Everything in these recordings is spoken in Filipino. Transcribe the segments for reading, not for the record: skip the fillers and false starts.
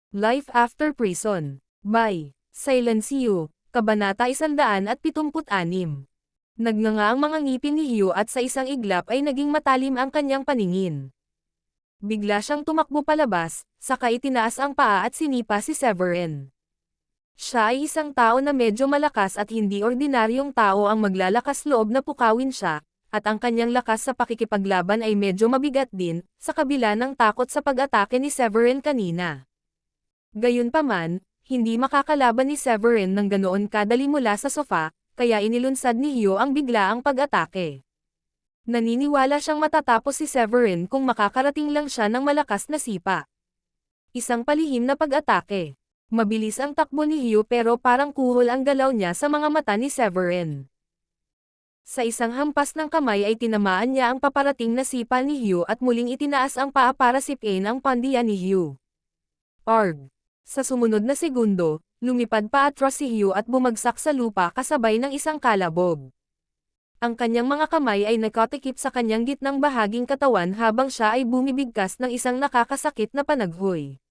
Life After Prison by Silencio, Kabanata 176. Nagnganga ang mga ngipin ni Hugh at sa isang iglap ay naging matalim ang kanyang paningin. Bigla siyang tumakbo palabas, saka itinaas ang paa at sinipa si Severin. Siya ay isang tao na medyo malakas at hindi ordinaryong tao ang maglalakas loob na pukawin siya, at ang kanyang lakas sa pakikipaglaban ay medyo mabigat din, sa kabila ng takot sa pag-atake ni Severin kanina. Gayunpaman, hindi makakalaban ni Severin ng ganoon kadali mula sa sofa, kaya inilunsad ni Hugh ang biglaang pag-atake. Naniniwala siyang matatapos si Severin kung makakarating lang siya ng malakas na sipa. Isang palihim na pag-atake. Mabilis ang takbo ni Hugh pero parang kuhol ang galaw niya sa mga mata ni Severin. Sa isang hampas ng kamay ay tinamaan niya ang paparating na sipa ni Hugh at muling itinaas ang paa para sipin ang pandiya ni Hugh. Arg! Sa sumunod na segundo, lumipad pa atras si Hugh at bumagsak sa lupa kasabay ng isang kalabog. Ang kanyang mga kamay ay nakatikip sa kanyang gitnang bahaging katawan habang siya ay bumibigkas ng isang nakakasakit na panaghoy.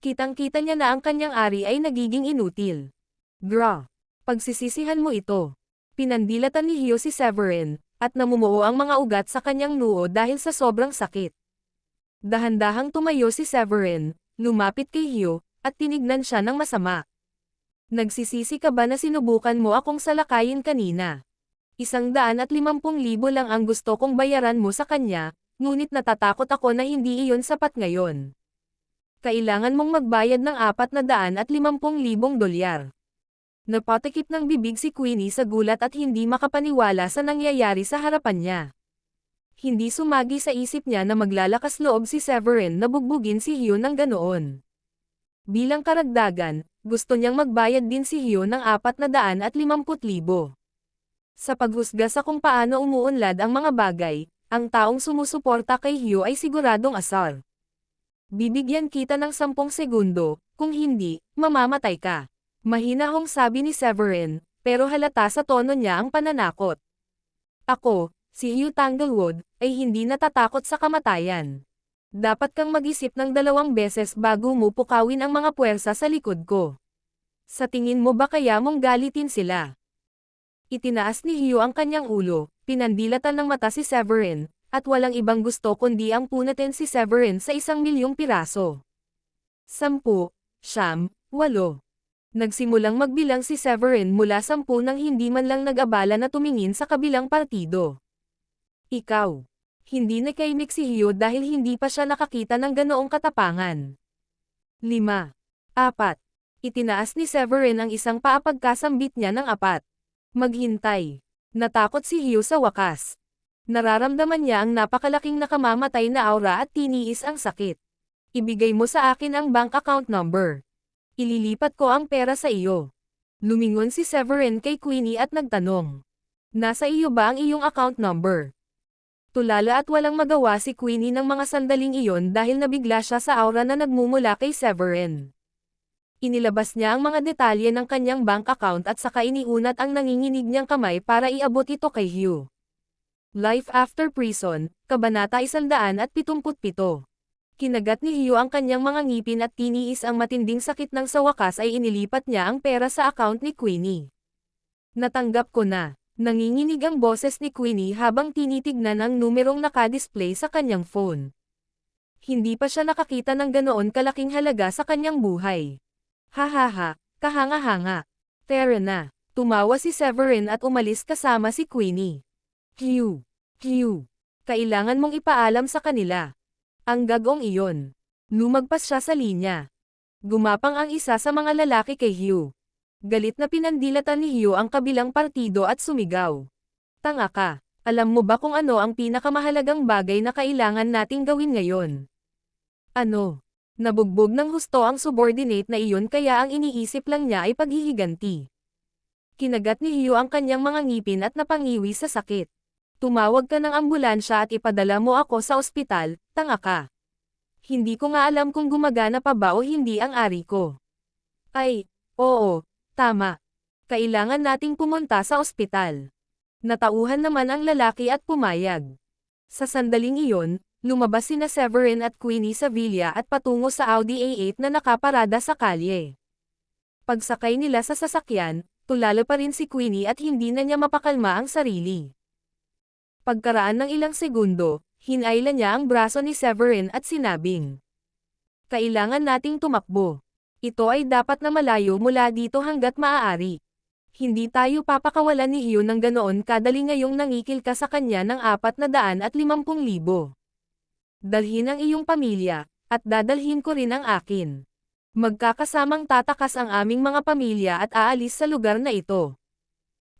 Kitang-kita niya na ang kanyang ari ay nagiging inutil. Gra! Pagsisisihan mo ito. Pinandilatan ni Hugh si Severin, at namumuo ang mga ugat sa kanyang noo dahil sa sobrang sakit. Dahan-dahang tumayo si Severin, lumapit kay Hugh, at tinignan siya ng masama. Nagsisisi ka ba na sinubukan mo akong salakayin kanina? 150,000 lang ang gusto kong bayaran mo sa kanya, ngunit natatakot ako na hindi iyon sapat ngayon. Kailangan mong magbayad ng 450,000 dolyar. Napatikip ng bibig si Queenie sa gulat at hindi makapaniwala sa nangyayari sa harapan niya. Hindi sumagi sa isip niya na maglalakas loob si Severin na bugbugin si Hugh ng ganoon. Bilang karagdagan, gusto niyang magbayad din si Hugh ng 450,000. Sa paghusga sa kung paano umuunlad ang mga bagay, ang taong sumusuporta kay Hugh ay siguradong asar. Bibigyan kita ng 10 segundo, kung hindi, mamamatay ka. Mahinahong sabi ni Severin, pero halata sa tono niya ang pananakot. Ako, si Hugh Tanglewood, ay hindi natatakot sa kamatayan. Dapat kang mag-isip ng 2 beses bago mo pukawin ang mga puwersa sa likod ko. Sa tingin mo ba kaya mong galitin sila? Itinaas ni Hugh ang kanyang ulo, pinandilatan ng mata si Severin, at walang ibang gusto kundi ang punatin si Severin sa 1,000,000 piraso. 10, 9, 8. Nagsimulang magbilang si Severin mula 10 nang hindi man lang nag-abala na tumingin sa kabilang partido. Ikaw. Hindi nakaimik si Hugh dahil hindi pa siya nakakita ng ganoong katapangan. 5, 4. Itinaas ni Severin ang isang paa pagkasambit niya ng 4. Maghintay. Natakot si Hugh sa wakas. Nararamdaman niya ang napakalaking nakamamatay na aura at tiniis ang sakit. Ibigay mo sa akin ang bank account number. Ililipat ko ang pera sa iyo. Lumingon si Severin kay Queenie at nagtanong. Nasa iyo ba ang iyong account number? Tulala at walang magawa si Queenie ng mga sandaling iyon dahil nabigla siya sa aura na nagmumula kay Severin. Inilabas niya ang mga detalye ng kanyang bank account at saka iniunat ang nanginginig niyang kamay para iabot ito kay Hugh. Life After Prison, Kabanata 177. Kinagat ni Hugh ang kanyang mga ngipin at tiniis ang matinding sakit nang sa wakas ay inilipat niya ang pera sa account ni Queenie. Natanggap ko na. Nanginginig ang boses ni Queenie habang tinitignan ang numerong nakadisplay sa kanyang phone. Hindi pa siya nakakita ng ganoon kalaking halaga sa kanyang buhay. Hahaha, kahanga-hanga. Tara na. Tumawa si Severin at umalis kasama si Queenie. Hugh. Kailangan mong ipaalam sa kanila. Ang gagong iyon. Lumagpas siya sa linya. Gumapang ang isa sa mga lalaki kay Hugh. Galit na pinandilatan ni Hugh ang kabilang partido at sumigaw. Tanga ka, alam mo ba kung ano ang pinakamahalagang bagay na kailangan nating gawin ngayon? Ano? Nabugbog ng husto ang subordinate na iyon kaya ang iniisip lang niya ay paghihiganti. Kinagat ni Hugh ang kanyang mga ngipin at napangiwi sa sakit. Tumawag ka ng ambulansya at ipadala mo ako sa ospital, tanga ka. Hindi ko nga alam kung gumagana pa ba o hindi ang ari ko. Ay, oo. Tama. Kailangan nating pumunta sa ospital. Natauhan naman ang lalaki at pumayag. Sa sandaling iyon, Lumabas sina Severin at Queenie sa villa at patungo sa Audi A8 na nakaparada sa kalye. Pagsakay nila sa sasakyan, tulala pa rin si Queenie at hindi na niya mapakalma ang sarili. Pagkaraan ng ilang segundo, hinayla niya ang braso ni Severin at sinabing, "Kailangan nating tumakbo. Ito ay dapat na malayo mula dito hanggat maaari. Hindi tayo papakawalan ni Hugh ng ganoon kadali ngayong nangikil ka sa kanya ng 450,000. Dalhin ang iyong pamilya, at dadalhin ko rin ang akin. Magkakasamang tatakas ang aming mga pamilya at aalis sa lugar na ito.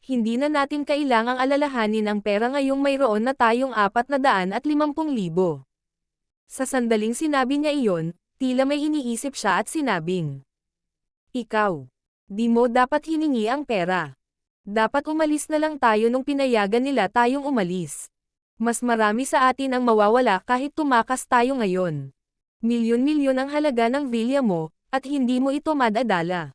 Hindi na natin kailangang alalahanin ang pera ngayong mayroon na tayong 450,000. Sa sandaling sinabi niya iyon, tila may iniisip siya at sinabing, "Ikaw, di mo dapat hiningi ang pera. Dapat umalis na lang tayo nung pinayagan nila tayong umalis. Mas marami sa atin ang mawawala kahit tumakas tayo ngayon. Milyon-milyon ang halaga ng villa mo, at hindi mo ito madadala.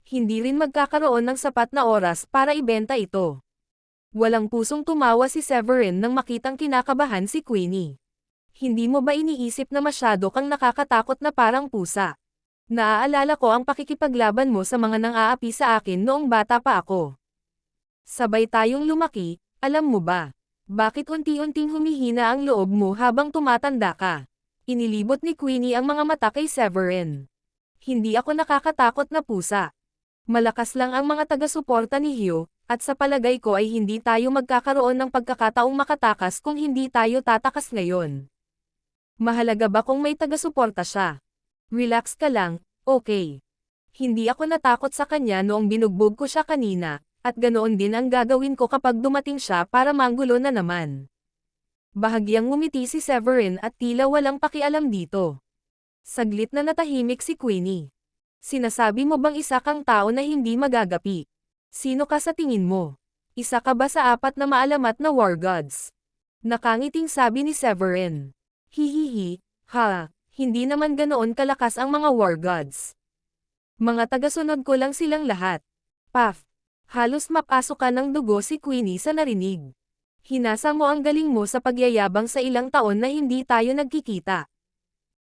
Hindi rin magkakaroon ng sapat na oras para ibenta ito." Walang pusong tumawa si Severin nang makitang kinakabahan si Queenie. "Hindi mo ba iniisip na masyado kang nakakatakot na parang pusa? Naaalala ko ang pakikipaglaban mo sa mga nang-aapi sa akin noong bata pa ako. Sabay tayong lumaki, alam mo ba? Bakit unti-unting humihina ang loob mo habang tumatanda ka?" Inilibot ni Queenie ang mga mata kay Severin. "Hindi ako nakakatakot na pusa. Malakas lang ang mga taga-suporta ni Hugh, at sa palagay ko ay hindi tayo magkakaroon ng pagkakataong makatakas kung hindi tayo tatakas ngayon. Mahalaga ba kung may taga-suporta siya? Relax ka lang, okay? Hindi ako natakot sa kanya noong binugbog ko siya kanina, at ganoon din ang gagawin ko kapag dumating siya para manggulo na naman." Bahagyang ngumiti si Severin at tila walang pakialam dito. Saglit na natahimik si Queenie. "Sinasabi mo bang isa kang tao na hindi magagapi? Sino ka sa tingin mo? Isa ka ba sa 4 na maalamat na war gods?" Nakangiting sabi ni Severin. "Hihihi, ha, hindi naman ganoon kalakas ang mga war gods. Mga tagasunod ko lang silang lahat." Puff. Halos mapasok ka ng dugo si Queenie sa narinig. "Hinasa mo ang galing mo sa pagyayabang sa ilang taon na hindi tayo nagkikita.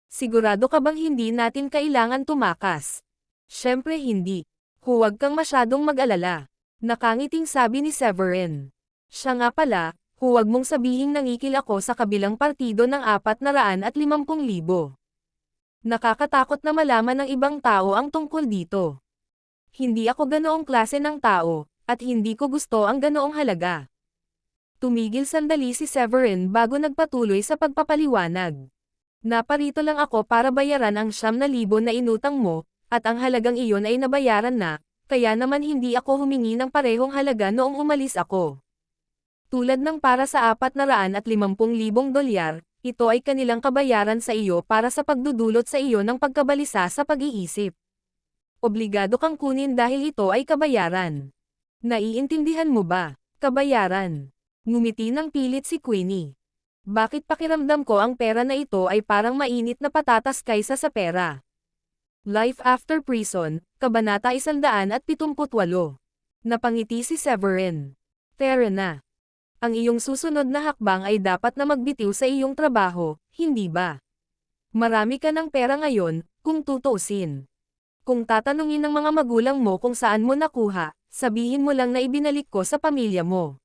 Sigurado ka bang hindi natin kailangan tumakas?" "Syempre hindi. Huwag kang masyadong mag-alala." Nakangiting sabi ni Severin. "Siya nga pala, huwag mong sabihing nangikil ako sa kabilang partido ng 450,000. Nakakatakot na malaman ng ibang tao ang tungkol dito. Hindi ako ganoong klase ng tao, at hindi ko gusto ang ganoong halaga." Tumigil sandali si Severin bago nagpatuloy sa pagpapaliwanag. "Naparito lang ako para bayaran ang 9,000 na inutang mo, at ang halagang iyon ay nabayaran na, kaya naman hindi ako humingi ng parehong halaga noong umalis ako. Tulad ng para sa 450,000 dolyar, ito ay kanilang kabayaran sa iyo para sa pagdudulot sa iyo ng pagkabalisa sa pag-iisip. Obligado kang kunin dahil ito ay kabayaran. Naiintindihan mo ba? Kabayaran." Ngumiti ng pilit si Queenie. "Bakit pakiramdam ko ang pera na ito ay parang mainit na patatas kaysa sa pera?" Life After Prison, Kabanata 178. Napangiti si Severin. "Tara na. Ang iyong susunod na hakbang ay dapat na magbitiw sa iyong trabaho, hindi ba? Marami ka ng pera ngayon, kung tutuusin. Kung tatanungin ng mga magulang mo kung saan mo nakuha, sabihin mo lang na ibinalik ko sa pamilya mo.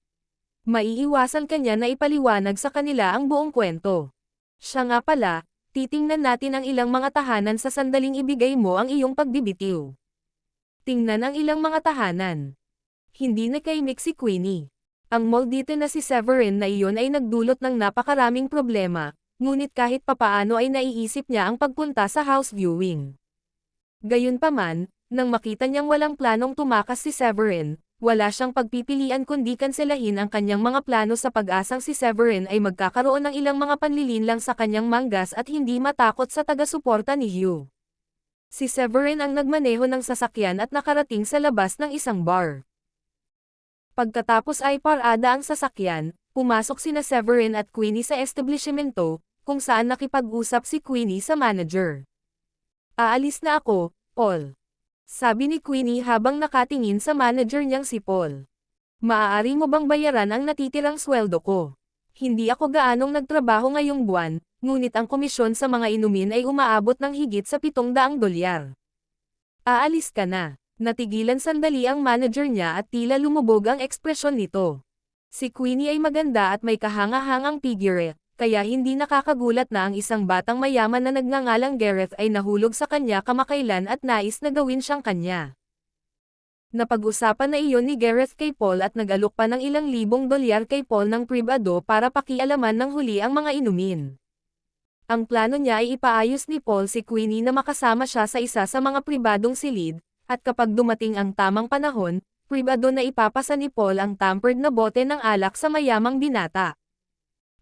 Maiiwasan ka niya na ipaliwanag sa kanila ang buong kwento. Siya nga pala, titingnan natin ang ilang mga tahanan sa sandaling ibigay mo ang iyong pagbibitiw." Tingnan ang ilang mga tahanan. Hindi nakaimik si Queenie. Ang mall dito na si Severin na iyon ay nagdulot ng napakaraming problema, ngunit kahit papaano ay naiisip niya ang pagpunta sa house viewing. Gayunpaman, nang makita niyang walang planong tumakas si Severin, wala siyang pagpipilian kundi kanselahin ang kanyang mga plano sa pag-asang si Severin ay magkakaroon ng ilang mga panlilinlang sa kanyang manggas at hindi matakot sa taga-suporta ni Hugh. Si Severin ang nagmaneho ng sasakyan at nakarating sa labas ng isang bar. Pagkatapos ay parada ang sasakyan, pumasok sina Severin at Queenie sa establishmento, kung saan nakipag-usap si Queenie sa manager. "Aalis na ako, Paul," sabi ni Queenie habang nakatingin sa manager niyang si Paul. "Maaari mo bang bayaran ang natitirang sweldo ko? Hindi ako gaanong nagtrabaho ngayong buwan, ngunit ang komisyon sa mga inumin ay umaabot ng higit sa $700. Aalis ka na. Natigilan sandali ang manager niya at tila lumubog ang ekspresyon nito. Si Queenie ay maganda at may kahanga-hangang figure, kaya hindi nakakagulat na ang isang batang mayaman na nagngangalang Gareth ay nahulog sa kanya kamakailan at nais na gawin siyang kanya. Napag-usapan na iyon ni Gareth kay Paul at nag-alok pa ng ilang libong dolyar kay Paul ng pribado para pakialaman ng huli ang mga inumin. Ang plano niya ay ipaayos ni Paul si Queenie na makasama siya sa isa sa mga pribadong silid, at kapag dumating ang tamang panahon, pribado na ipapasa ni Paul ang tampered na bote ng alak sa mayamang binata.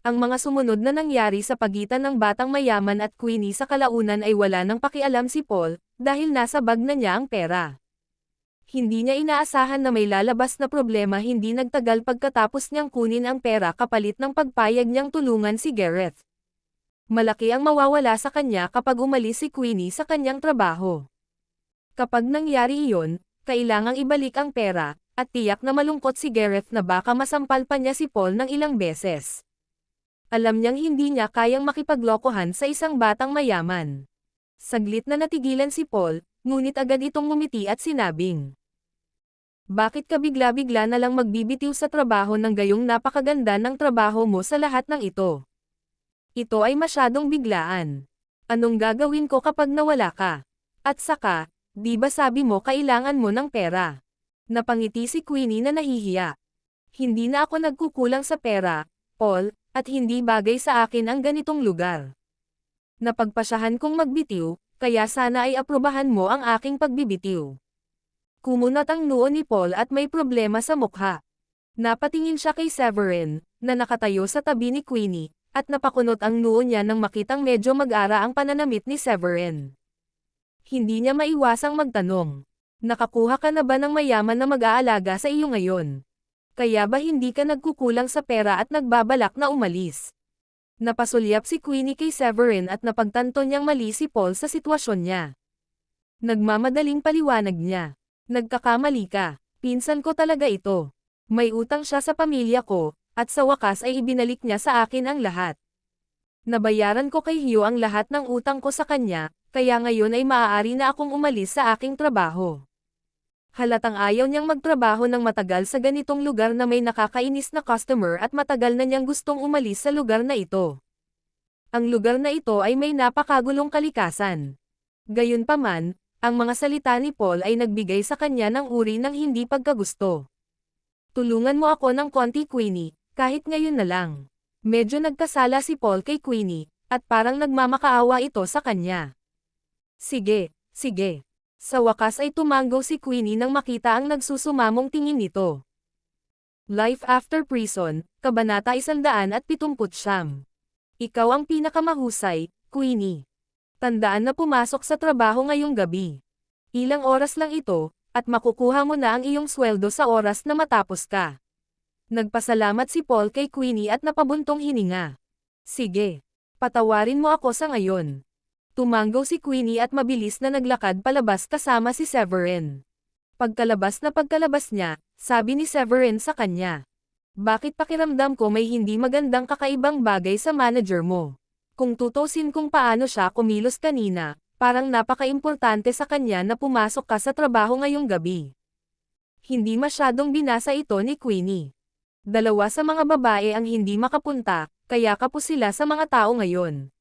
Ang mga sumunod na nangyari sa pagitan ng batang mayaman at Queenie sa kalaunan ay wala nang pakialam si Paul, dahil nasa bag na niya ang pera. Hindi niya inaasahan na may lalabas na problema hindi nagtagal pagkatapos niyang kunin ang pera kapalit ng pagpayag niyang tulungan si Gareth. Malaki ang mawawala sa kanya kapag umalis si Queenie sa kanyang trabaho. Kapag nangyari iyon, kailangang ibalik ang pera, at tiyak na malungkot si Gareth na baka masampal pa niya si Paul ng ilang beses. Alam niyang hindi niya kayang makipaglokohan sa isang batang mayaman. Saglit na natigilan si Paul, ngunit agad itong ngumiti at sinabing, "Bakit ka bigla-bigla na lang magbibitiw sa trabaho ng gayong napakaganda ng trabaho mo sa lahat ng ito? Ito ay masyadong biglaan. Anong gagawin ko kapag nawala ka? At saka, di ba sabi mo kailangan mo ng pera?" Napangiti si Queenie na nahihiya. "Hindi na ako nagkukulang sa pera, Paul, at hindi bagay sa akin ang ganitong lugar. Napagpasyahan kong magbitiw, kaya sana ay aprobahan mo ang aking pagbibitiw." Kumunat ang noo ni Paul at may problema sa mukha. Napatingin siya kay Severin, na nakatayo sa tabi ni Queenie, at napakunot ang noo niya nang makitang medyo mag-ara ang pananamit ni Severin. Hindi niya maiwasang magtanong, "Nakakuha ka na ba ng mayaman na mag-aalaga sa iyo ngayon? Kaya ba hindi ka nagkukulang sa pera at nagbabalak na umalis?" Napasulyap si Queenie kay Severin at napagtanto niyang mali si Paul sa sitwasyon niya. Nagmamadaling paliwanag niya, "Nagkakamali ka, pinsan ko talaga ito. May utang siya sa pamilya ko, at sa wakas ay ibinalik niya sa akin ang lahat. Nabayaran ko kay Hugh ang lahat ng utang ko sa kanya, kaya ngayon ay maaari na akong umalis sa aking trabaho." Halatang ayaw niyang magtrabaho ng matagal sa ganitong lugar na may nakakainis na customer at matagal na niyang gustong umalis sa lugar na ito. Ang lugar na ito ay may napakagulong kalikasan. Gayunpaman, ang mga salita ni Paul ay nagbigay sa kanya ng uri ng hindi pagkagusto. "Tulungan mo ako ng konti, Queenie, kahit ngayon na lang." Medyo nagkasala si Paul kay Queenie, at parang nagmamakaawa ito sa kanya. "Sige, sige." Sa wakas ay tumanggo si Queenie nang makita ang nagsusumamong tingin nito. Life After Prison, Kabanata 179. Ikaw ang pinakamahusay, Queenie. Tandaan na pumasok sa trabaho ngayong gabi. Ilang oras lang ito, at makukuha mo na ang iyong sweldo sa oras na matapos ka. Nagpasalamat si Paul kay Queenie at napabuntong hininga. "Sige. Patawarin mo ako sa ngayon." Tumanggo si Queenie at mabilis na naglakad palabas kasama si Severin. Pagkalabas niya, sabi ni Severin sa kanya, "Bakit pakiramdam ko may hindi magandang kakaibang bagay sa manager mo? Kung tutusin kung paano siya kumilos kanina, parang napaka-importante sa kanya na pumasok ka sa trabaho ngayong gabi." Hindi masyadong binasa ito ni Queenie. Dalawa sa mga babae ang hindi makapunta, kaya kapos sila sa mga tao ngayon.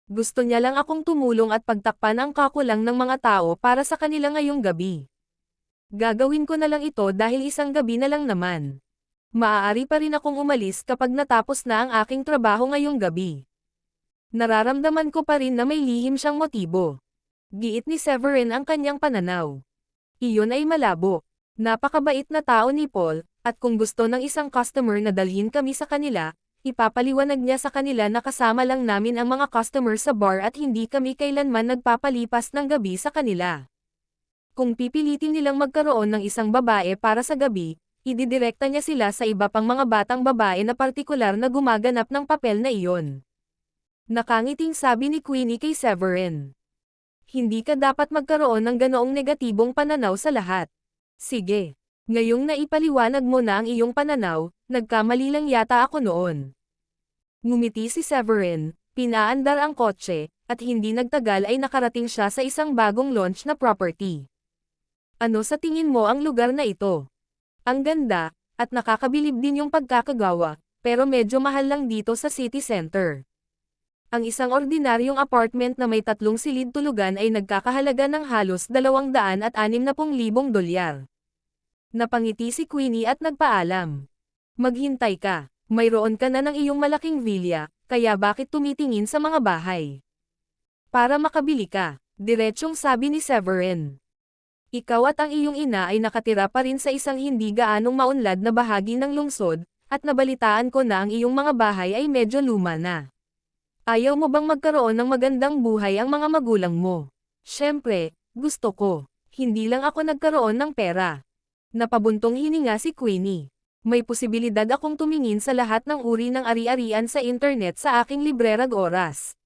"Gusto niya lang akong tumulong at pagtakpan ang kakulang ng mga tao para sa kanila ngayong gabi. Gagawin ko na lang ito dahil isang gabi na lang naman. Maaari pa rin akong umalis kapag natapos na ang aking trabaho ngayong gabi." Nararamdaman ko pa rin na may lihim siyang motibo. Giit ni Severin ang kanyang pananaw. Iyon ay malabo. Napakabait na tao ni Paul, at kung gusto ng isang customer na dalhin kami sa kanila, ipapaliwanag niya sa kanila na kasama lang namin ang mga customer sa bar at hindi kami kailanman nagpapalipas ng gabi sa kanila. Kung pipilitin nilang magkaroon ng isang babae para sa gabi, ididirekta niya sila sa iba pang mga batang babae na partikular na gumaganap ng papel na iyon. Nakangiting sabi ni Queenie kay Severin. "Hindi ka dapat magkaroon ng ganoong negatibong pananaw sa lahat. Sige. Ngayong naipaliwanag mo na ang iyong pananaw, nagkamali lang yata ako noon. Ngumiti si Severin, pinaandar ang kotse, at hindi nagtagal ay nakarating siya sa isang bagong launch na property. Ano sa tingin mo ang lugar na ito? Ang ganda, at nakakabilib din yung pagkakagawa, pero medyo mahal lang dito sa city center. Ang isang ordinaryong apartment na may 3 silid tulugan ay nagkakahalaga ng halos $260,000. Napangiti si Queenie at nagpaalam. Maghintay ka, mayroon ka na ng iyong malaking villa, kaya bakit tumitingin sa mga bahay? Para makabili ka, diretsyong sabi ni Severin. Ikaw at ang iyong ina ay nakatira pa rin sa isang hindi gaanong maunlad na bahagi ng lungsod, at nabalitaan ko na ang iyong mga bahay ay medyo luma na. Ayaw mo bang magkaroon ng magandang buhay ang mga magulang mo? Siyempre, gusto ko. Hindi lang ako nagkaroon ng pera. Napabuntong hininga si Queenie. May posibilidad akong tumingin sa lahat ng uri ng ari-arian sa internet sa aking librerag oras.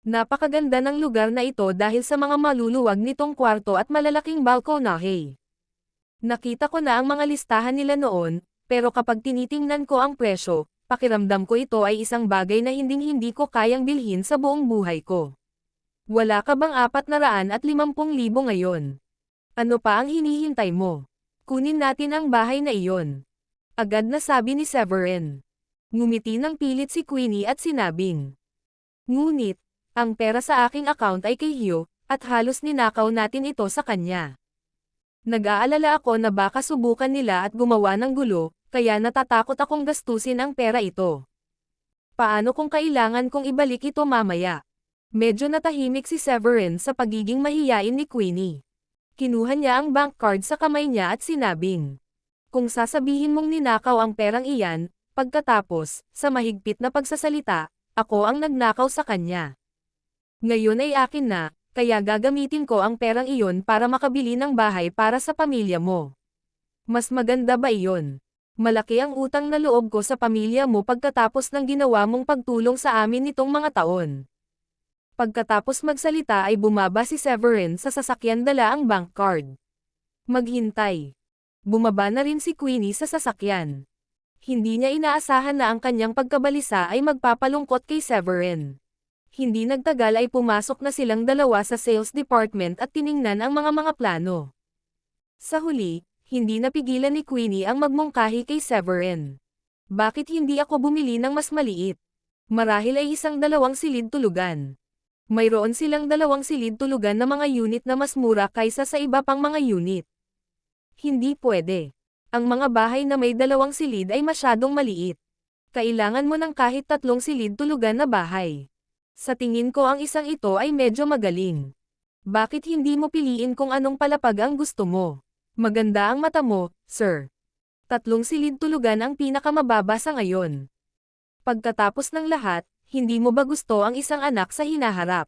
Napakaganda ng lugar na ito dahil sa mga maluluwag nitong kwarto at malalaking balkonahe. Nakita ko na ang mga listahan nila noon, pero kapag tinitingnan ko ang presyo, pakiramdam ko ito ay isang bagay na hinding-hindi ko kayang bilhin sa buong buhay ko. Wala ka bang 450,000 ngayon? Ano pa ang hinihintay mo? Kunin natin ang bahay na iyon. Agad na sabi ni Severin. Ngumiti ng pilit si Queenie at sinabing. Ngunit, ang pera sa aking account ay kay Hugh, at halos ninakaw natin ito sa kanya. Nag-aalala ako na baka subukan nila at gumawa ng gulo, kaya natatakot akong gastusin ang pera ito. Paano kung kailangan kong ibalik ito mamaya? Medyo natahimik si Severin sa pagiging mahiyain ni Queenie. Kinuha niya ang bank card sa kamay niya at sinabing, kung sasabihin mong ninakaw ang perang iyan, pagkatapos, sa mahigpit na pagsasalita, ako ang nagnakaw sa kanya. Ngayon ay akin na, kaya gagamitin ko ang perang iyon para makabili ng bahay para sa pamilya mo. Mas maganda ba iyon? Malaki ang utang na loob ko sa pamilya mo pagkatapos ng ginawa mong pagtulong sa amin nitong mga taon. Pagkatapos magsalita ay bumaba si Severin sa sasakyan dala ang bank card. Maghintay. Bumaba na rin si Queenie sa sasakyan. Hindi niya inaasahan na ang kanyang pagkabalisa ay magpapalungkot kay Severin. Hindi nagtagal ay pumasok na silang dalawa sa sales department at tiningnan ang mga plano. Sa huli, hindi napigilan ni Queenie ang magmungkahi kay Severin. Bakit hindi ako bumili ng mas maliit? Marahil ay isang 2 silid tulugan. Mayroon silang 2 silid tulugan na mga unit na mas mura kaysa sa iba pang mga unit. Hindi pwede. Ang mga bahay na may 2 silid ay masyadong maliit. Kailangan mo ng kahit 3 silid tulugan na bahay. Sa tingin ko ang isang ito ay medyo magaling. Bakit hindi mo piliin kung anong palapag ang gusto mo? Maganda ang mata mo, sir. 3 silid tulugan ang pinakamababa sa ngayon. Pagkatapos ng lahat, hindi mo ba gusto ang isang anak sa hinaharap?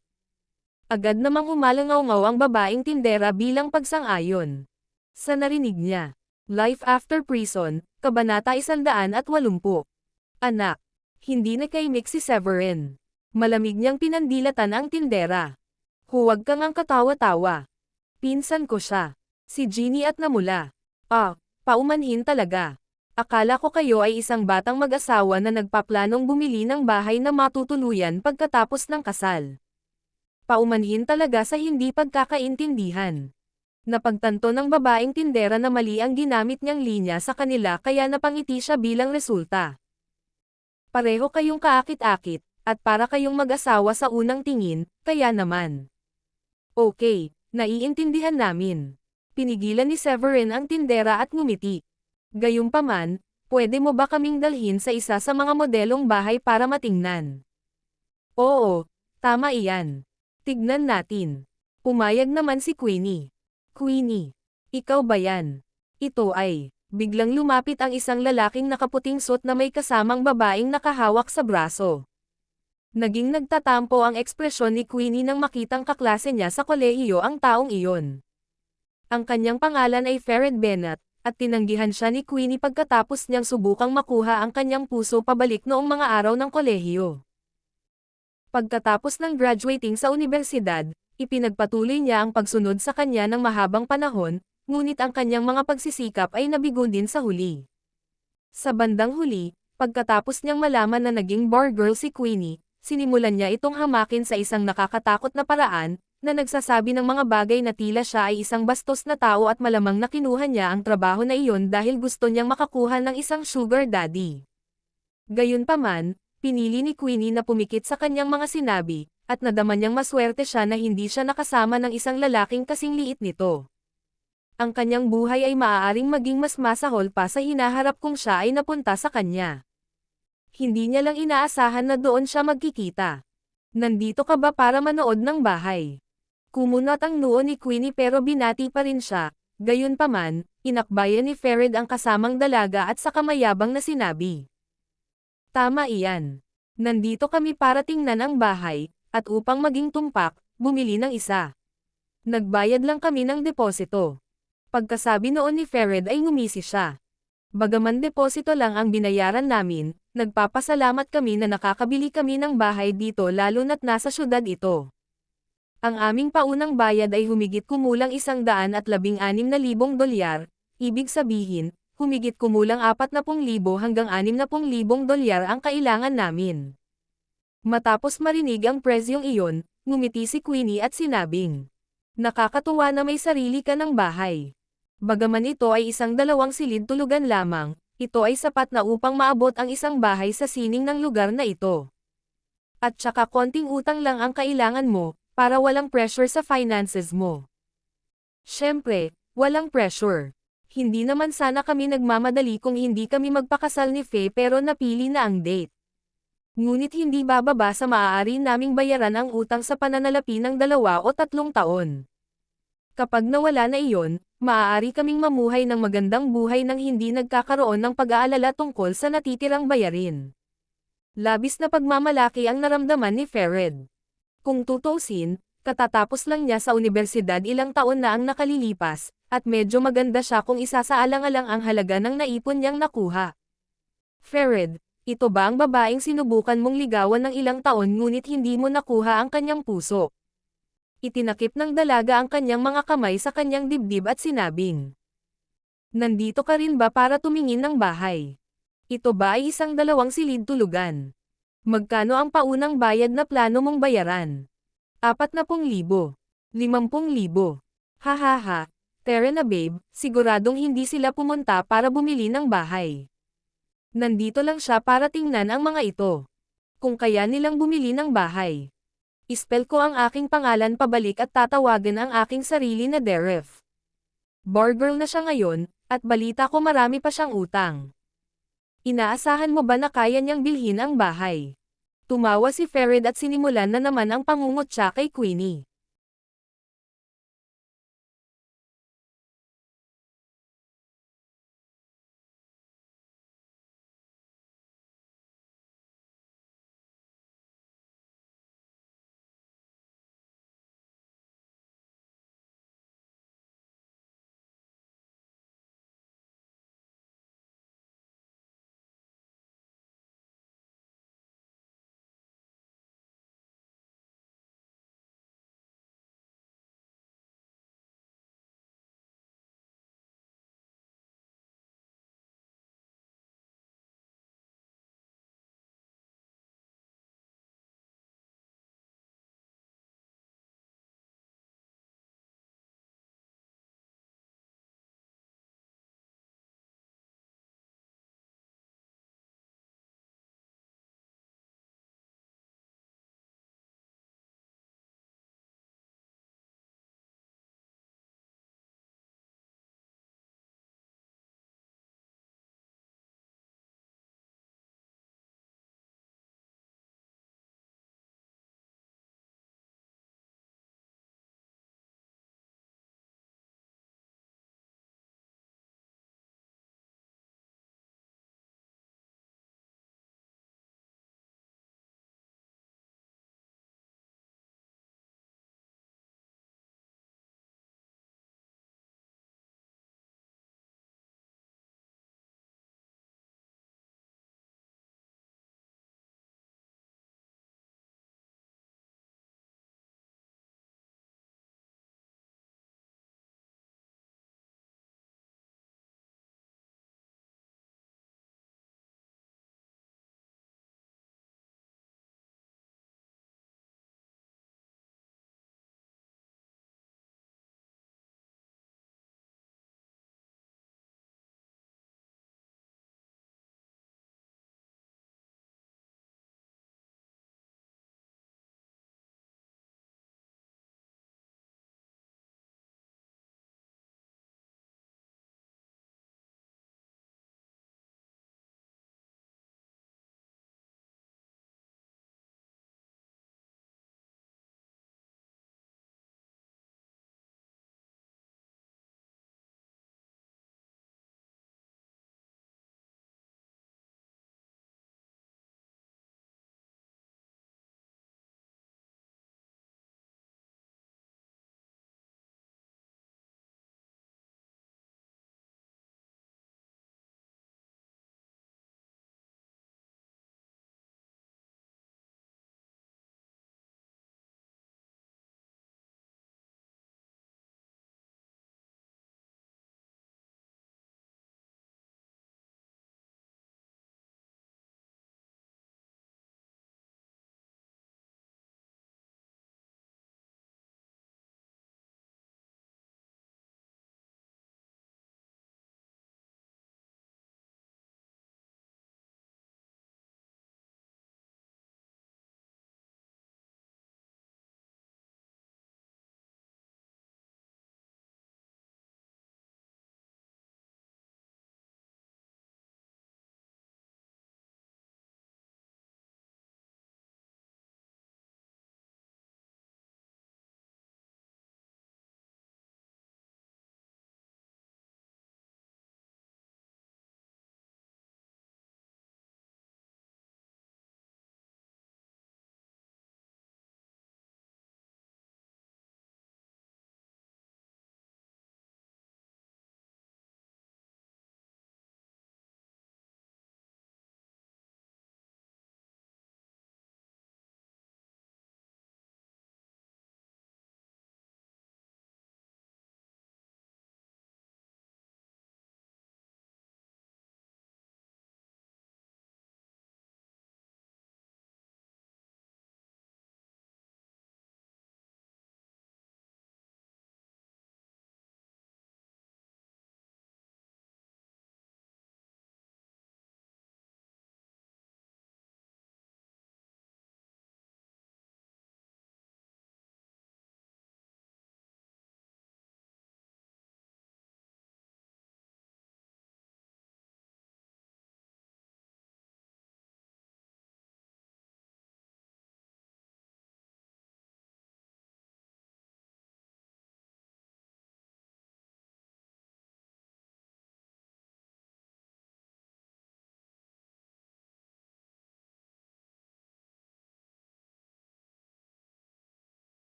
Agad namang umalangaw-ngaw ang babaeng tindera bilang pagsang-ayon. Sa narinig niya, Life After Prison, Kabanata 180. Anak. Hindi nakaimik si Severin. Malamig niyang pinandilatan ang tindera. Huwag kang ang katawa-tawa. Pinsan ko siya. Si Jeannie at namula. Paumanhin talaga. Akala ko kayo ay isang batang mag-asawa na nagpaplanong bumili ng bahay na matutuluyan pagkatapos ng kasal. Paumanhin talaga sa hindi pagkakaintindihan. Napagtanto ng babaeng tindera na mali ang ginamit niyang linya sa kanila kaya napangiti siya bilang resulta. Pareho kayong kaakit-akit, at para kayong mag-asawa sa unang tingin, kaya naman. Okay, naiintindihan namin. Pinigilan ni Severin ang tindera at ngumiti. Gayunpaman, pwede mo ba kaming dalhin sa isa sa mga modelong bahay para matingnan? Oo, tama iyan. Tignan natin. Pumayag naman si Queenie. Queenie, ikaw ba yan? Ito ay, biglang lumapit ang isang lalaking nakaputing suot na may kasamang babaeng nakahawak sa braso. Naging nagtatampo ang ekspresyon ni Queenie nang makitang kaklase niya sa kolehiyo ang taong iyon. Ang kanyang pangalan ay Farid Bennett, at tinanggihan siya ni Queenie pagkatapos niyang subukang makuha ang kanyang puso pabalik noong mga araw ng kolehiyo. Pagkatapos ng graduating sa universidad, ipinagpatuloy niya ang pagsunod sa kanya ng mahabang panahon, ngunit ang kanyang mga pagsisikap ay nabigo din sa huli. Sa bandang huli, Pagkatapos niyang malaman na naging bar girl si Queenie, sinimulan niya itong hamakin sa isang nakakatakot na paraan, na nagsasabi ng mga bagay na tila siya ay isang bastos na tao at malamang na kinuha niya ang trabaho na iyon dahil gusto niyang makakuha ng isang sugar daddy. Gayunpaman, pinili ni Queenie na pumikit sa kanyang mga sinabi, at nadama niyang maswerte siya na hindi siya nakasama ng isang lalaking kasing liit nito. Ang kanyang buhay ay maaaring maging mas masahol pa sa hinaharap kung siya ay napunta sa kanya. Hindi niya lang inaasahan na doon siya magkikita. Nandito ka ba para manood ng bahay? Kumunot ang noo ni Queenie pero binati pa rin siya. Gayunpaman, inakbayan ni Farid ang kasamang dalaga at saka mayabang na sinabi. Tama iyan. Nandito kami para tingnan ang bahay, at upang maging tumpak, bumili ng isa. Nagbayad lang kami ng deposito. Pagkasabi noon ni Farid ay ngumisi siya. Bagaman deposito lang ang binayaran namin, nagpapasalamat kami na nakakabili kami ng bahay dito lalo na't nasa syudad ito. Ang aming paunang bayad ay humigit kumulang $116,000, ibig sabihin, humigit kumulang $40,000 hanggang $60,000 ang kailangan namin. Matapos marinig ang presyong iyon, ngumiti si Queenie at sinabing, nakakatuwa na may sarili ka ng bahay. Bagaman ito ay isang 2 silid tulugan lamang, ito ay sapat na upang maabot ang isang bahay sa sining ng lugar na ito. At saka konting utang lang ang kailangan mo, para walang pressure sa finances mo. Siyempre, walang pressure. Hindi naman sana kami nagmamadali kung hindi kami magpakasal ni Faye pero napili na ang date. Ngunit hindi bababa sa maaari naming bayaran ang utang sa pananalapi ng 2 o 3 taon. Kapag nawala na iyon, maaari kaming mamuhay ng magandang buhay nang hindi nagkakaroon ng pag-aalala tungkol sa natitirang bayarin. Labis na pagmamalaki ang naramdaman ni Farid. Kung tutuusin, katatapos lang niya sa unibersidad ilang taon na ang nakalilipas, at medyo maganda siya kung isasaalang-alang ang halaga ng naipon niyang nakuha. Farid, ito ba ang babaeng sinubukan mong ligawan ng ilang taon ngunit hindi mo nakuha ang kanyang puso? Itinakip ng dalaga ang kanyang mga kamay sa kanyang dibdib at sinabing, nandito ka rin ba para tumingin ng bahay? Ito ba ay isang 2 silid tulugan? Magkano ang paunang bayad na plano mong bayaran? 40,000. 50,000. Hahaha, Tara na babe, siguradong hindi sila pumunta para bumili ng bahay. Nandito lang siya para tingnan ang mga ito. Kung kaya nilang bumili ng bahay. Ispell ko ang aking pangalan pabalik at tatawagan ang aking sarili na Deref. Bar girl na siya ngayon, at balita ko marami pa siyang utang. Inaasahan mo ba na kaya niyang bilhin ang bahay? Tumawa si Farid at sinimulan na naman ang pangungutya kay Queenie.